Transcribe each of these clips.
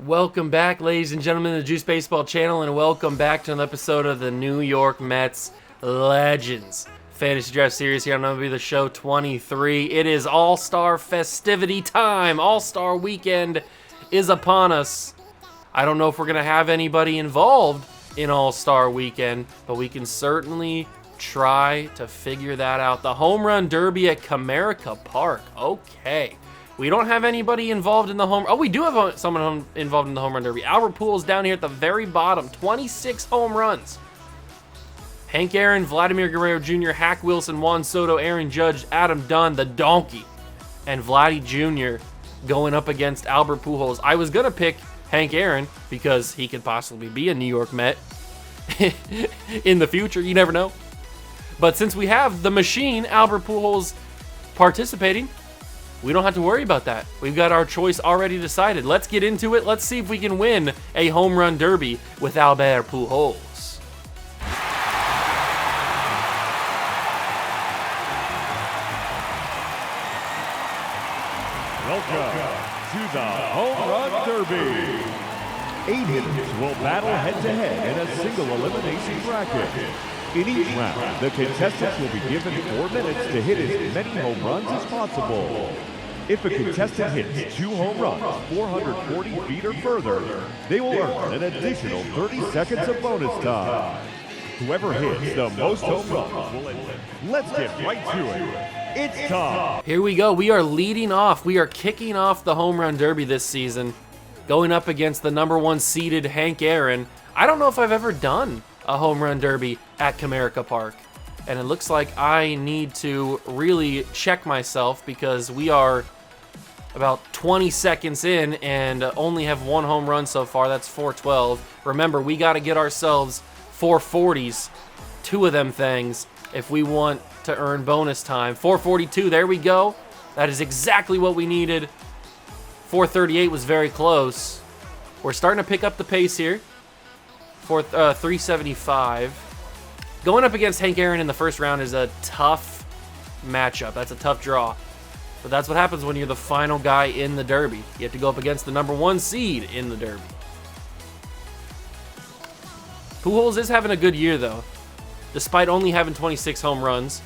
Welcome back, ladies and gentlemen, to the Juice Baseball channel, and welcome back to another episode of the New York Mets Legends Fantasy Draft Series here on MLB The Show 23. It is All-Star festivity time. All-Star weekend is upon us. I don't know if we're going to have anybody involved in All-Star weekend, but we can certainly try to figure that out. The Home Run Derby at Comerica Park. Okay. We don't have anybody involved in the home... Oh, we do have someone involved in the Home Run Derby. Albert Pujols down here at the very bottom. 26 home runs. Hank Aaron, Vladimir Guerrero Jr., Hack Wilson, Juan Soto, Aaron Judge, Adam Dunn, the Donkey, and Vladdy Jr. going up against Albert Pujols. I was going to pick Hank Aaron because he could possibly be a New York Met in the future. You never know. But since we have the machine, Albert Pujols, participating, we don't have to worry about that. We've got our choice already decided. Let's get into it. Let's see if we can win a home run derby with Albert Pujols. Welcome to the Home Run Derby. 8 hitters will battle head-to-head in a single elimination bracket. In each round, the contestants will be given 4 minutes to hit as many home runs as possible. If a contestant hits 2 home runs 440 feet or further, they will earn an additional 30 seconds of bonus time. Whoever hits the most home runs will win. Let's get right to it. It's time. Here we go. We are leading off. We are kicking off the Home Run Derby this season, going up against the #1 seeded Hank Aaron. I don't know if I've ever done a home run derby at Comerica Park, and it looks like I need to really check myself because we are about 20 seconds in and only have 1 home run so far. That's 412. Remember, we got to get ourselves 440s, 2 of them things, if we want to earn bonus time. 442, there we go. That is exactly what we needed. 438 was very close. We're starting to pick up the pace here. 375. Going up against Hank Aaron in the first round is a tough matchup. That's a tough draw. But that's what happens when you're the final guy in the Derby. You have to go up against the #1 seed in the Derby. Pujols is having a good year, though. Despite only having 26 home runs,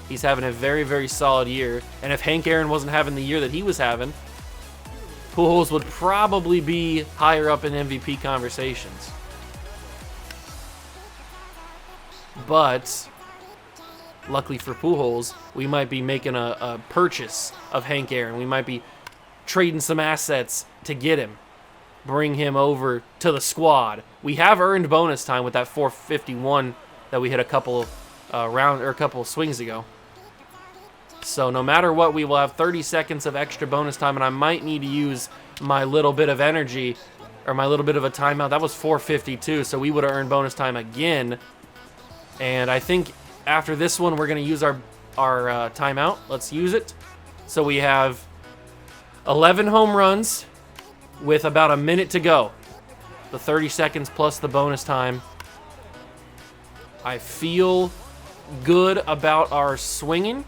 he's having a very, very solid year. And if Hank Aaron wasn't having the year that he was having, Pujols would probably be higher up in MVP conversations. But luckily for Pujols, we might be making a purchase of Hank Aaron. We might be trading some assets to get him, bring him over to the squad. We have earned bonus time with that 451 that we hit a couple swings ago. So no matter what, we will have 30 seconds of extra bonus time, and I might need to use my little bit of energy or my little bit of a timeout. That was 452, so we would have earned bonus time again. And I think after this one, we're going to use our timeout. Let's use it. So we have 11 home runs with about a minute to go. The 30 seconds plus the bonus time. I feel good about our swinging.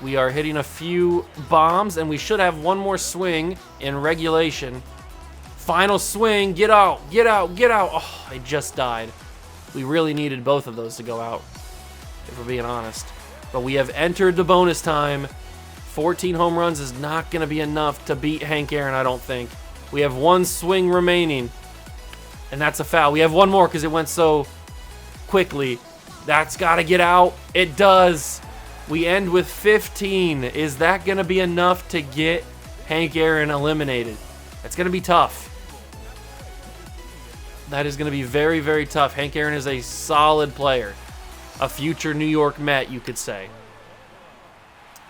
We are hitting a few bombs, and we should have one more swing in regulation. Final swing. Get out. Get out. Get out. Oh, I just died. We really needed both of those to go out, if we're being honest. But we have entered the bonus time. 14 home runs is not going to be enough to beat Hank Aaron, I don't think. We have 1 swing remaining, and that's a foul. We have 1 more because it went so quickly. That's got to get out. It does. We end with 15. Is that going to be enough to get Hank Aaron eliminated? That's going to be tough. That is going to be very, very tough. Hank Aaron is a solid player. A future New York Met, you could say.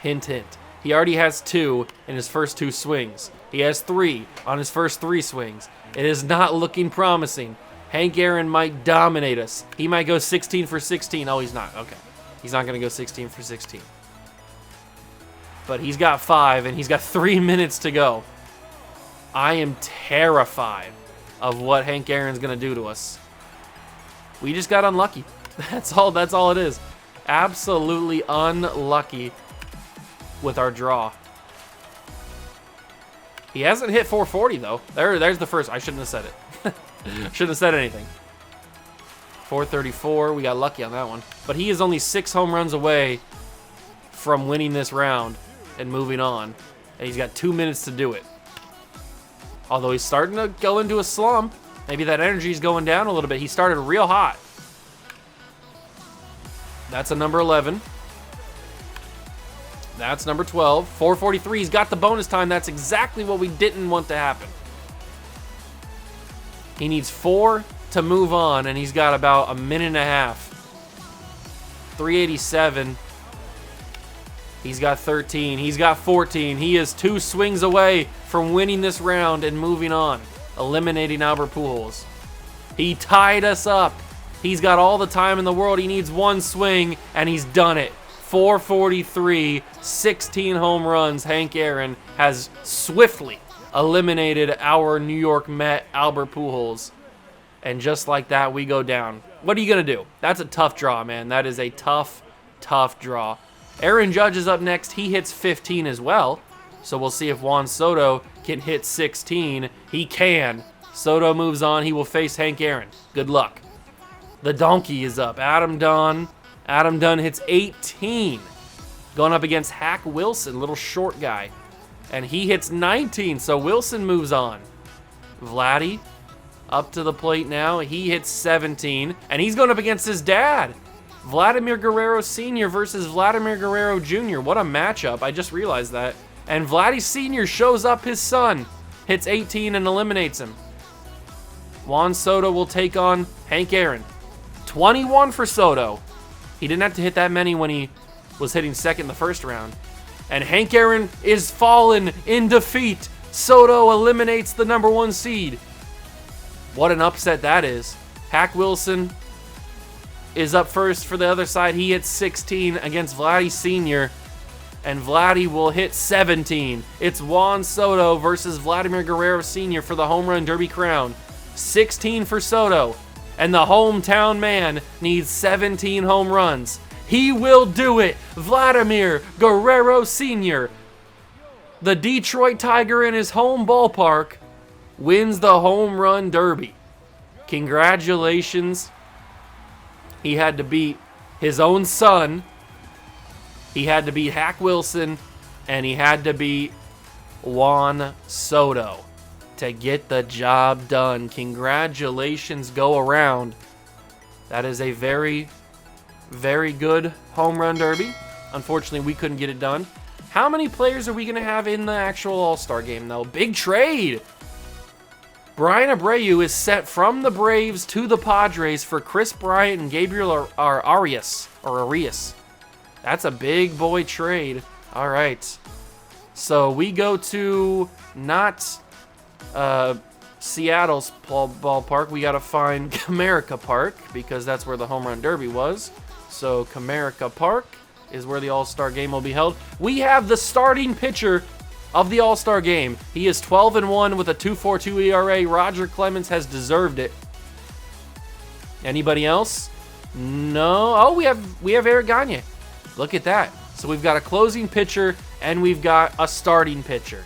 Hint, hint. He already has 2 in his first 2 swings. He has 3 on his first 3 swings. It is not looking promising. Hank Aaron might dominate us. He might go 16 for 16. Oh, he's not. Okay. He's not going to go 16 for 16. But he's got 5, and he's got 3 minutes to go. I am terrified of what Hank Aaron's going to do to us. We just got unlucky. That's all it is. Absolutely unlucky with our draw. He hasn't hit 440, though. There's the first. I shouldn't have said it. Shouldn't have said anything. 434. We got lucky on that one. But he is only 6 home runs away from winning this round and moving on. And he's got 2 minutes to do it. Although he's starting to go into a slump. Maybe that energy's going down a little bit. He started real hot. That's a number 11. That's number 12. 443. He's got the bonus time. That's exactly what we didn't want to happen. He needs 4 to move on, and he's got about a minute and a half. 387. He's got 13. He's got 14. He is 2 swings away from winning this round and moving on, eliminating Albert Pujols. He tied us up. He's got all the time in the world. He needs 1 swing, and he's done it. 443, 16 home runs. Hank Aaron has swiftly eliminated our New York Met, Albert Pujols. And just like that, we go down. What are you going to do? That's a tough draw, man. That is a tough, tough draw. Aaron Judge is up next. He hits 15 as well. So we'll see if Juan Soto can hit 16. He can. Soto moves on. He will face Hank Aaron. Good luck. The donkey is up. Adam Dunn. Adam Dunn hits 18. Going up against Hack Wilson, little short guy. And he hits 19, so Wilson moves on. Vladdy up to the plate now. He hits 17, and he's going up against his dad. Vladimir Guerrero Sr. versus Vladimir Guerrero Jr. What a matchup. I just realized that. And Vladdy Sr. shows up his son. Hits 18 and eliminates him. Juan Soto will take on Hank Aaron. 21 for Soto. He didn't have to hit that many when he was hitting second in the first round. And Hank Aaron is fallen in defeat. Soto eliminates the number 1 seed. What an upset that is. Hack Wilson is up first for the other side. He hits 16 against Vladdy Sr. And Vladdy will hit 17. It's Juan Soto versus Vladimir Guerrero Sr. for the home run derby crown. 16 for Soto. And the hometown man needs 17 home runs. He will do it. Vladimir Guerrero Sr., the Detroit Tiger in his home ballpark, wins the home run derby. Congratulations. He had to beat his own son. He had to beat Hack Wilson. And he had to beat Juan Soto to get the job done. Congratulations go around. That is a very, very good home run derby. Unfortunately, we couldn't get it done. How many players are we going to have in the actual All-Star game, though? Big trade. Brian Abreu is set from the Braves to the Padres for Chris Bryant and Gabriel Arias. That's a big boy trade. All right. So we go to not Seattle's ballpark. We got to find Comerica Park because that's where the home run derby was. So Comerica Park is where the All-Star game will be held. We have the starting pitcher of the All-Star game. He is 12-1 with a 2.42 ERA. Roger Clemens has deserved it. Anybody else? No. Oh, we have Eric Gagne. Look at that. So we've got a closing pitcher and we've got a starting pitcher.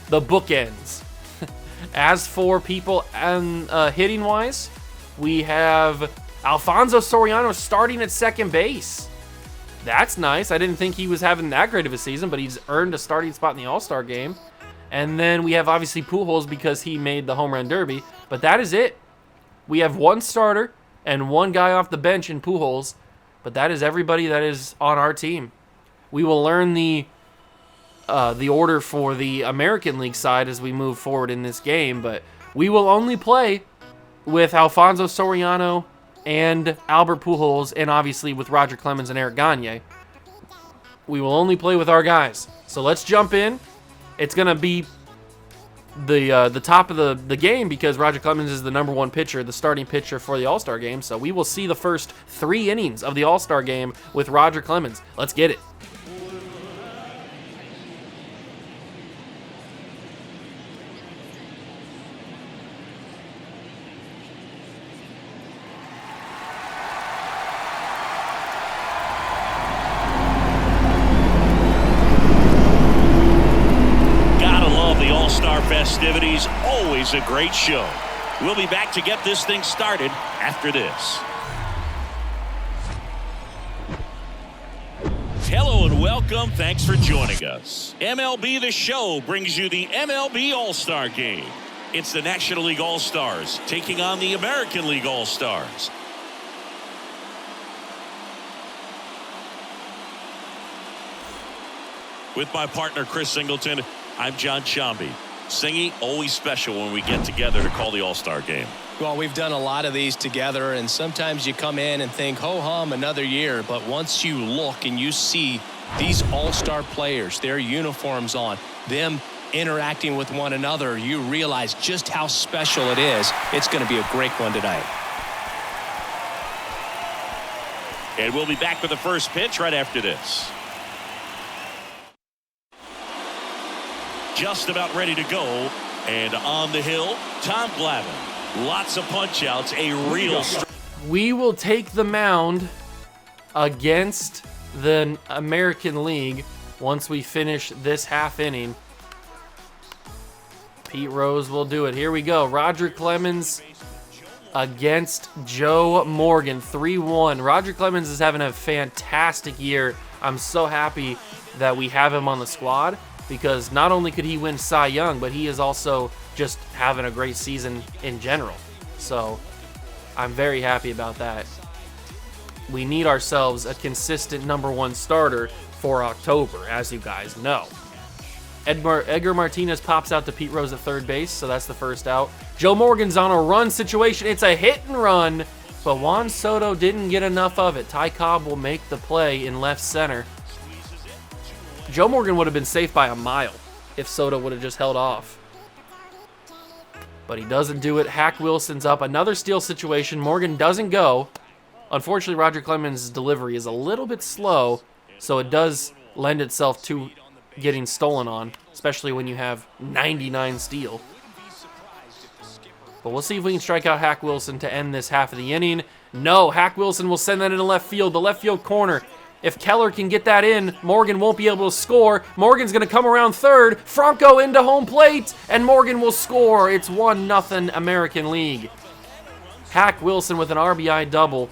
The bookends. As for people and hitting wise, we have Alfonso Soriano starting at second base. That's nice. I didn't think he was having that great of a season, but he's earned a starting spot in the All-Star game. And then we have obviously Pujols because he made the home run derby. But that is it. We have 1 starter and 1 guy off the bench in Pujols. But that is everybody that is on our team. We will learn the order for the American League side as we move forward in this game. But we will only play with Alfonso Soriano and Albert Pujols, and obviously with Roger Clemens and Eric Gagne. We will only play with our guys. So let's jump in. It's going to be the top of the game because Roger Clemens is the number 1 pitcher, the starting pitcher for the All-Star game. So we will see the first 3 innings of the All-Star game with Roger Clemens. Let's get it. always a great show. We'll be back to get this thing started after this. Hello and welcome. Thanks for joining us. MLB The Show brings you the MLB All-Star Game. It's the National League All-Stars taking on the American League All-Stars. With my partner, Chris Singleton, I'm John Chomby. Singy, always special when we get together to call the All-Star Game. Well, we've done a lot of these together, and sometimes you come in and think, ho-hum, another year. But once you look and you see these all-star players, their uniforms on, them interacting with one another, you realize just how special it is. It's going to be a great one tonight. And we'll be back with the first pitch right after this. Just about ready to go. And on the hill, Tom Glavine. Lots of punch-outs, a real... We will take the mound against the American League once we finish this half inning. Pete Rose will do it. Here we go. Roger Clemens against Joe Morgan, 3-1. Roger Clemens is having a fantastic year. I'm so happy that we have him on the squad because not only could he win Cy Young, but he is also just having a great season in general. So I'm very happy about that. We need ourselves a consistent #1 starter for October, as you guys know. Edgar Martinez pops out to Pete Rose at third base, so that's the first out. Joe Morgan's on a run situation. It's a hit and run, but Juan Soto didn't get enough of it. Ty Cobb will make the play in left center. Joe Morgan would have been safe by a mile if Soto would have just held off. But he doesn't do it. Hack Wilson's up. Another steal situation. Morgan doesn't go. Unfortunately, Roger Clemens' delivery is a little bit slow, so it does lend itself to getting stolen on, especially when you have 99 steal. But we'll see if we can strike out Hack Wilson to end this half of the inning. No, Hack Wilson will send that into left field, the left field corner. If Keller can get that in, Morgan won't be able to score. Morgan's going to come around third. Franco into home plate, and Morgan will score. It's 1-0 American League. Hack Wilson with an RBI double.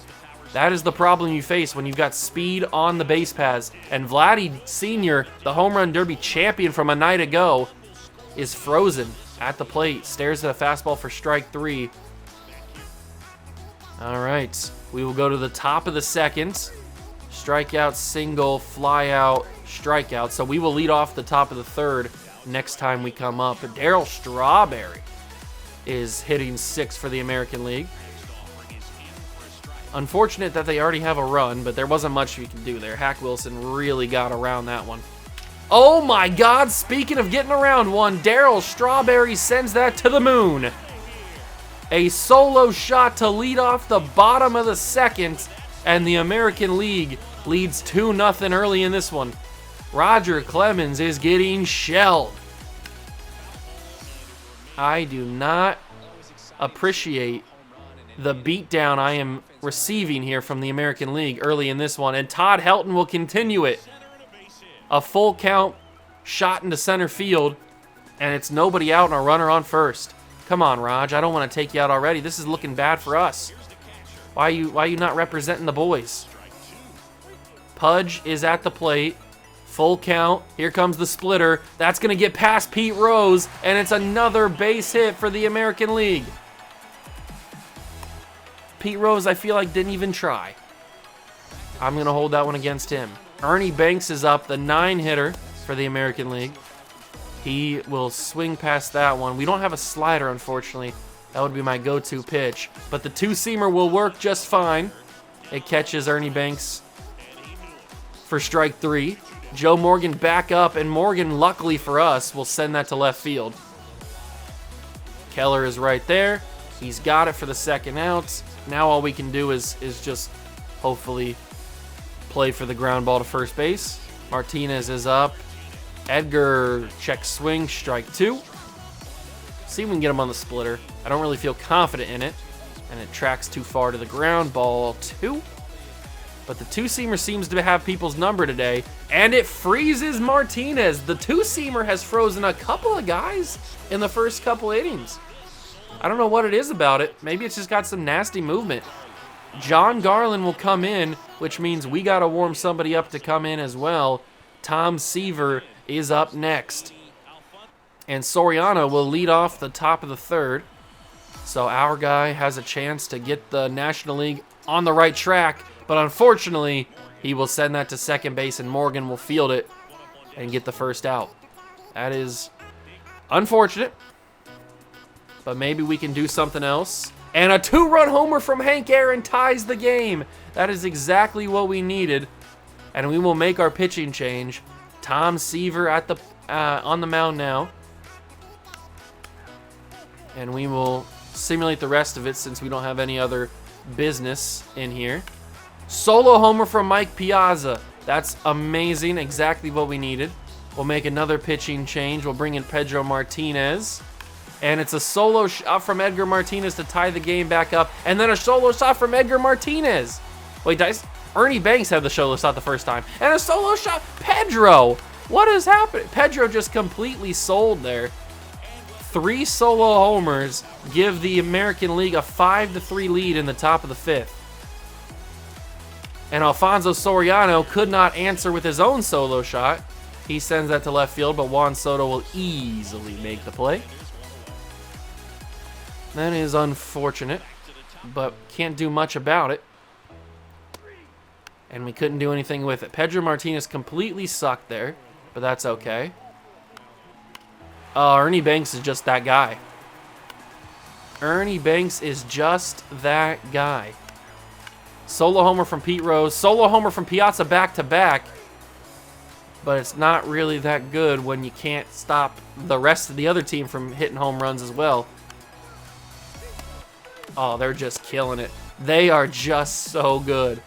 That is the problem you face when you've got speed on the base paths. And Vladdy Sr., the home run derby champion from a night ago, is frozen at the plate. Stares at a fastball for strike 3. All right, we will go to the top of the second. Strikeout, single, fly out, strikeout. So we will lead off the top of the third next time we come up. Darryl Strawberry is hitting 6 for the American League. Unfortunate that they already have a run, but there wasn't much we can do there. Hack Wilson really got around that one. Oh my God, speaking of getting around one, Darryl Strawberry sends that to the moon. A solo shot to lead off the bottom of the second, and the American League leads 2-0 early in this one. Roger Clemens is getting shelled. I do not appreciate the beatdown I am receiving here from the American League early in this one, and Todd Helton will continue it. A full count shot into center field, and it's nobody out and a runner on first. Come on, Raj, I don't want to take you out already. This is looking bad for us. Why are you not representing the boys? Pudge is at the plate. Full count. Here comes the splitter. That's going to get past Pete Rose, and it's another base hit for the American League. Pete Rose, I feel like, didn't even try. I'm going to hold that one against him. Ernie Banks is up, the 9-hitter for the American League. He will swing past that one. We don't have a slider, unfortunately. That would be my go-to pitch. But the two-seamer will work just fine. It catches Ernie Banks for strike 3. Joe Morgan back up, and Morgan, luckily for us, will send that to left field. Keller is right there. He's got it for the second out. Now all we can do is just hopefully play for the ground ball to first base. Martinez is up. Edgar checks swing, strike 2. See if we can get him on the splitter. I don't really feel confident in it, and it tracks too far to the ground, ball 2. But the two-seamer seems to have people's number today, and it freezes Martinez. The two-seamer has frozen a couple of guys in the first couple innings. I don't know what it is about it. Maybe it's just got some nasty movement. John Garland will come in, which means we got to warm somebody up to come in as well. Tom Seaver is up next. And Soriano will lead off the top of the third. So our guy has a chance to get the National League on the right track. But unfortunately, he will send that to second base and Morgan will field it and get the first out. That is unfortunate. But maybe we can do something else. And a 2-run homer from Hank Aaron ties the game. That is exactly what we needed. And we will make our pitching change. Tom Seaver at the on the mound now. And we will simulate the rest of it since we don't have any other business in here. Solo homer from Mike Piazza. That's amazing. Exactly what we needed. We'll make another pitching change. We'll bring in Pedro Martinez. And it's a solo shot from Edgar Martinez to tie the game back up. And then a solo shot from Edgar Martinez. Wait, Ernie Banks had the solo shot the first time. And a solo shot. Pedro. What is happening? Pedro just completely sold there. 3 solo homers give the American League a 5-3 lead in the top of the 5th. And Alfonso Soriano could not answer with his own solo shot. He sends that to left field, but Juan Soto will easily make the play. That is unfortunate, but can't do much about it. And we couldn't do anything with it. Pedro Martinez completely sucked there, but that's okay. Ernie Banks is just that guy. Ernie Banks is just that guy. Solo homer from Pete Rose. Solo homer from Piazza back-to-back. But it's not really that good when you can't stop the rest of the other team from hitting home runs as well. Oh, they're just killing it. They are just so good.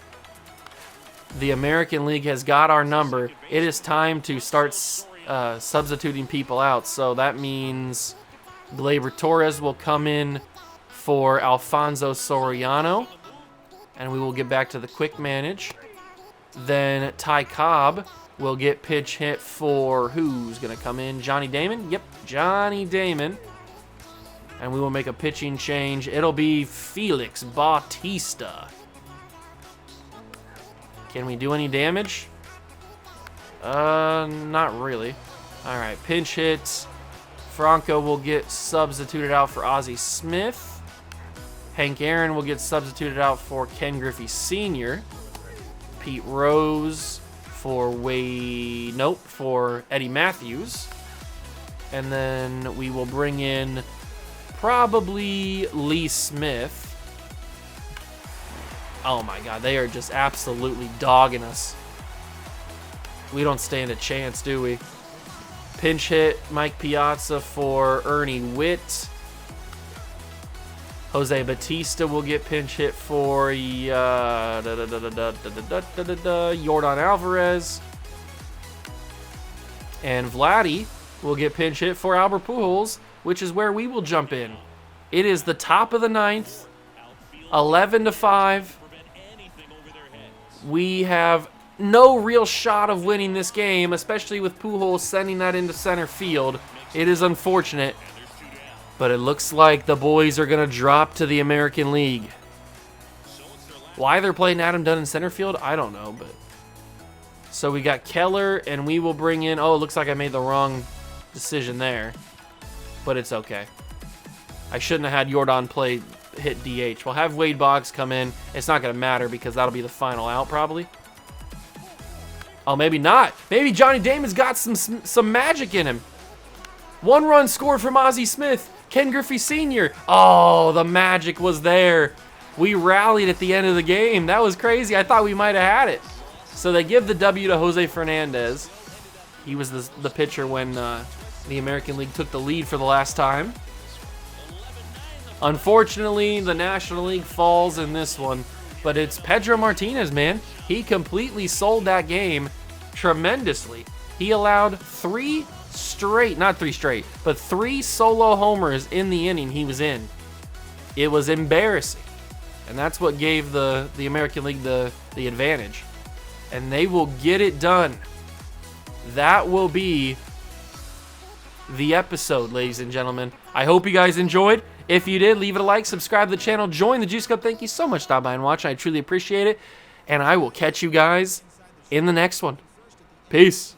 The American League has got our number. It is time to start substituting people out. So that means Gleyber Torres will come in for Alfonso Soriano. And we will get back to the quick manage. Then Ty Cobb will get pitch hit for who's going to come in? Johnny Damon? Yep, Johnny Damon. And we will make a pitching change. It'll be Felix Bautista. Can we do any damage? Not really. All right, pinch hit. Franco will get substituted out for Ozzie Smith. Hank Aaron will get substituted out for Ken Griffey Sr. Pete Rose for for Eddie Matthews. And then we will bring in probably Lee Smith. Oh my God, they are just absolutely dogging us. We don't stand a chance, do we? Pinch hit Mike Piazza for Ernie Witt. Jose Batista will get pinch hit for Yordan Alvarez. And Vladdy will get pinch hit for Albert Pujols, which is where we will jump in. It is the top of the 9th, 11-5. We have no real shot of winning this game, especially with Pujols sending that into center field. It is unfortunate, but it looks like the boys are going to drop to the American League. Why they're playing Adam Dunn in center field, I don't know. But so we got Keller, and we will bring in... Oh, it looks like I made the wrong decision there, but it's okay. I shouldn't have had Yordan hit DH. We'll have Wade Boggs come in. It's not going to matter because that'll be the final out probably. Oh, maybe not. Maybe Johnny Damon's got some magic in him. 1 run scored from Ozzie Smith. Ken Griffey Sr. Oh, the magic was there. We rallied at the end of the game. That was crazy. I thought we might have had it. So they give the W to Jose Fernandez. He was the pitcher when the American League took the lead for the last time. Unfortunately, the National League falls in this one. But it's Pedro Martinez, man. He completely sold that game tremendously. He allowed 3 solo homers in the inning he was in. It was embarrassing. And that's what gave the American League the advantage. And they will get it done. That will be the episode, ladies and gentlemen. I hope you guys enjoyed. If you did, leave it a like, subscribe to the channel, join the Juice Club. Thank you so much for stopping by and watching. I truly appreciate it. And I will catch you guys in the next one. Peace.